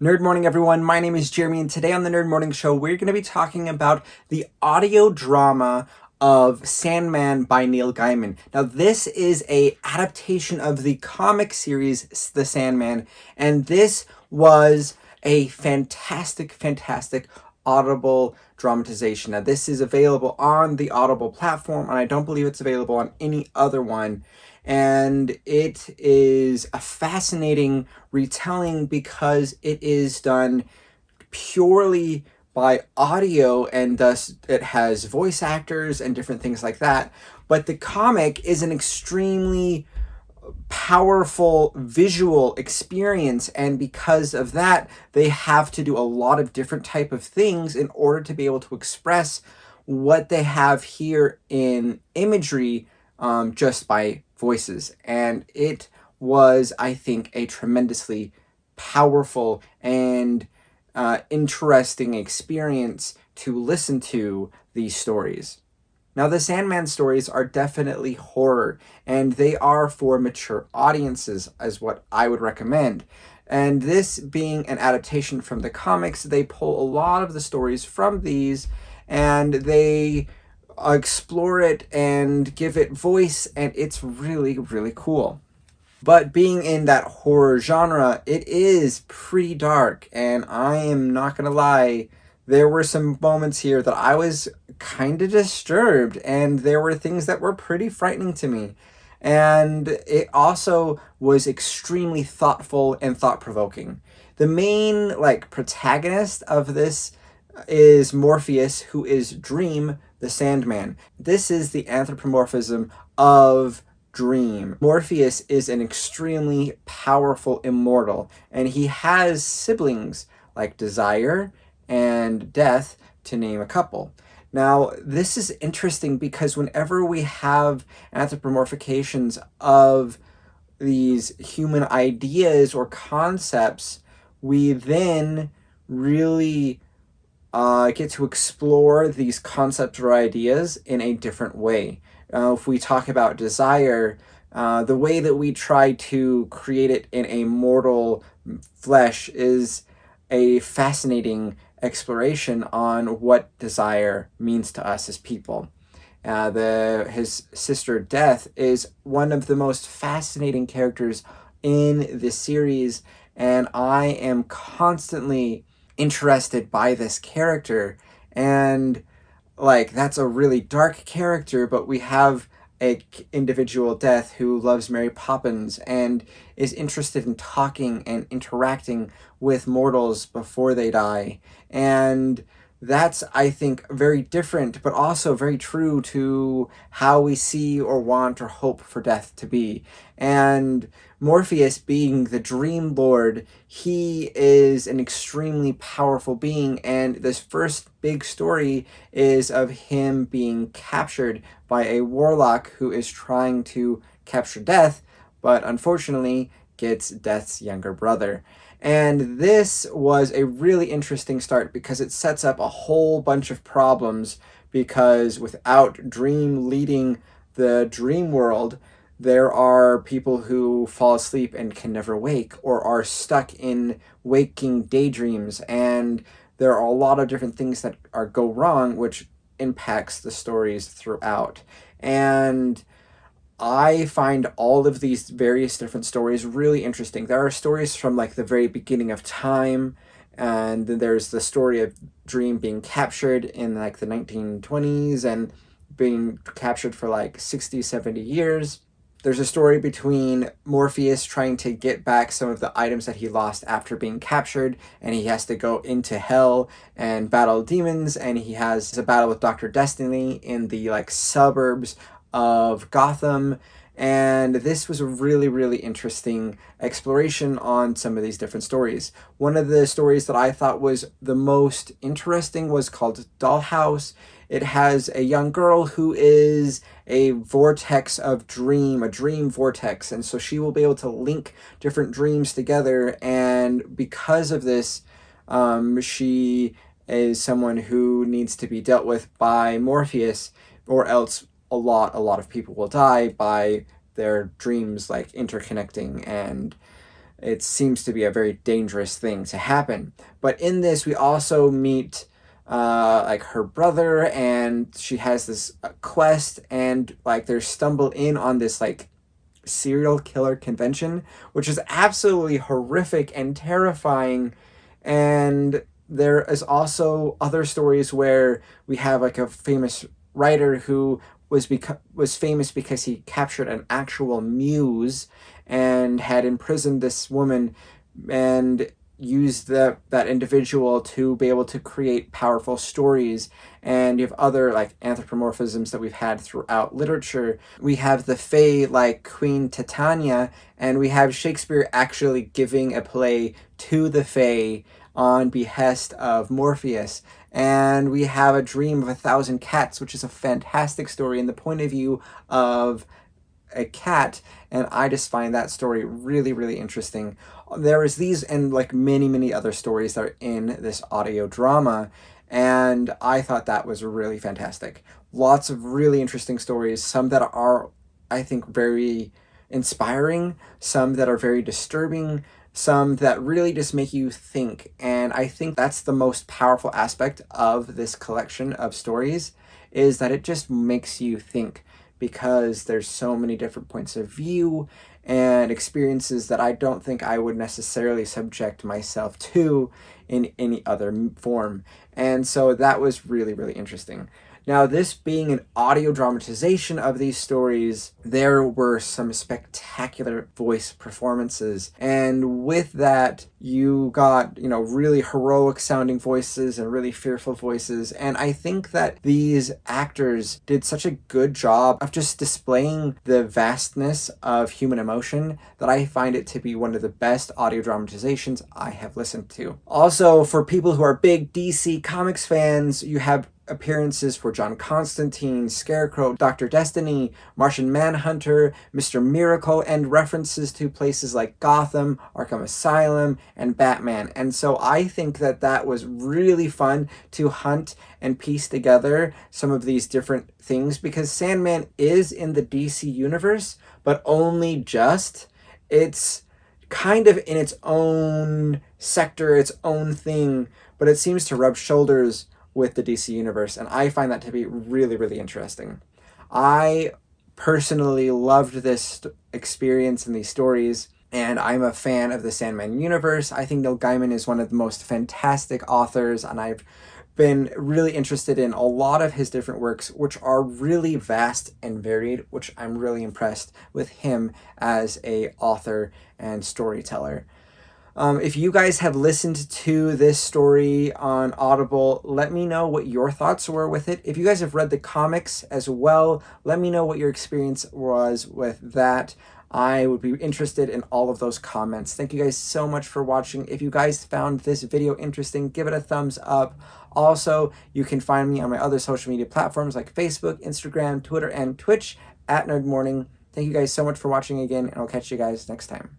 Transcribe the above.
Nerd Morning, everyone. My name is Jeremy, and today on the Nerd Morning Show, we're going to be talking about the audio drama of Sandman by Neil Gaiman. Now, this is a adaptation of the comic series The Sandman, and this was a fantastic Audible dramatization. Now, this is available on the Audible platform, and I don't believe it's available on any other one. And it is a fascinating retelling because it is done purely by audio, and thus it has voice actors and different things like that. But the comic is an extremely powerful visual experience, and because of that they have to do a lot of different type of things in order to be able to express what they have here in imagery, just by voices. And it was, I think, a tremendously powerful and interesting experience to listen to these stories. Now, the Sandman stories are definitely horror, and they are for mature audiences, as what I would recommend. And this being an adaptation from the comics, they pull a lot of the stories from these, and they explore it and give it voice, and it's really cool. But being in that horror genre, it is pretty dark, and I am not gonna lie, there were some moments here that I was kind of disturbed, and there were things that were pretty frightening to me. And it also was extremely thoughtful and thought-provoking. The main, protagonist of this is Morpheus, who is Dream, the Sandman. This is the anthropomorphism of Dream. Morpheus is an extremely powerful immortal, and he has siblings like Desire and Death, to name a couple. Now, this is interesting because whenever we have anthropomorphications of these human ideas or concepts, we then really get to explore these concepts or ideas in a different way. If we talk about desire, the way that we try to create it in a mortal flesh is a fascinating exploration on what desire means to us as people. His sister Death is one of the most fascinating characters in this series, and I am constantly interested by this character. And that's a really dark character, but we have a individual, Death, who loves Mary Poppins and is interested in talking and interacting with mortals before they die. And that's, I think, very different, but also very true to how we see or want or hope for death to be. And Morpheus, being the Dream Lord, he is an extremely powerful being, and this first big story is of him being captured by a warlock who is trying to capture Death, but unfortunately gets Death's younger brother. And this was a really interesting start because it sets up a whole bunch of problems, because without Dream leading the dream world, there are people who fall asleep and can never wake, or are stuck in waking daydreams, and there are a lot of different things that go wrong, which impacts the stories throughout. And I find all of these various different stories really interesting. There are stories from the very beginning of time, and then there's the story of Dream being captured in the 1920s and being captured for 60, 70 years. There's a story between Morpheus trying to get back some of the items that he lost after being captured, and he has to go into hell and battle demons, and he has a battle with Dr. Destiny in the suburbs of Gotham. And this was a really interesting exploration on some of these different stories. One of the stories that I thought was the most interesting was called Dollhouse. It has a young girl who is a vortex of dream, a dream vortex, and so she will be able to link different dreams together, and because of this, she is someone who needs to be dealt with by Morpheus, or else a lot of people will die by their dreams interconnecting. And it seems to be a very dangerous thing to happen. But in this, we also meet like her brother, and she has this quest, and like they stumble in on this like serial killer convention, which is absolutely horrific and terrifying. And there is also other stories where we have like a famous writer who was famous because he captured an actual muse and had imprisoned this woman and used that individual to be able to create powerful stories. And you have other like anthropomorphisms that we've had throughout literature. We have the Fae like Queen Titania, and we have Shakespeare actually giving a play to the Fae on behest of Morpheus. And we have A Dream of a Thousand Cats, which is a fantastic story in the point of view of a cat, and I just find that story really, really interesting. There is these and like many other stories that are in this audio drama, and I thought that was really fantastic. Lots of really interesting stories, some that are, I think, very inspiring, some that are very disturbing, some that really just make you think. And I think that's the most powerful aspect of this collection of stories, is that it just makes you think, because there's so many different points of view and experiences that I don't think I would necessarily subject myself to in any other form. And so that was really, really interesting. Now, this being an audio dramatization of these stories, there were some spectacular voice performances. And with that, you got, really heroic sounding voices and really fearful voices. And I think that these actors did such a good job of just displaying the vastness of human emotion that I find it to be one of the best audio dramatizations I have listened to. Also, for people who are big DC Comics fans, you have appearances for John Constantine, Scarecrow, Dr. Destiny, Martian Manhunter, Mr. Miracle, and references to places like Gotham, Arkham Asylum, and Batman. And so I think that that was really fun to hunt and piece together some of these different things, because Sandman is in the DC universe, but only just. It's kind of in its own sector, its own thing, but it seems to rub shoulders with the DC universe, and I find that to be really, really interesting. I personally loved this experience and these stories, and I'm a fan of the Sandman universe. I think Neil Gaiman is one of the most fantastic authors, and I've been really interested in a lot of his different works, which are really vast and varied, which I'm really impressed with him as a author and storyteller. If you guys have listened to this story on Audible, let me know what your thoughts were with it. If you guys have read the comics as well, let me know what your experience was with that. I would be interested in all of those comments. Thank you guys so much for watching. If you guys found this video interesting, give it a thumbs up. Also, you can find me on my other social media platforms like Facebook, Instagram, Twitter, and Twitch at Nerd Morning. Thank you guys so much for watching again, and I'll catch you guys next time.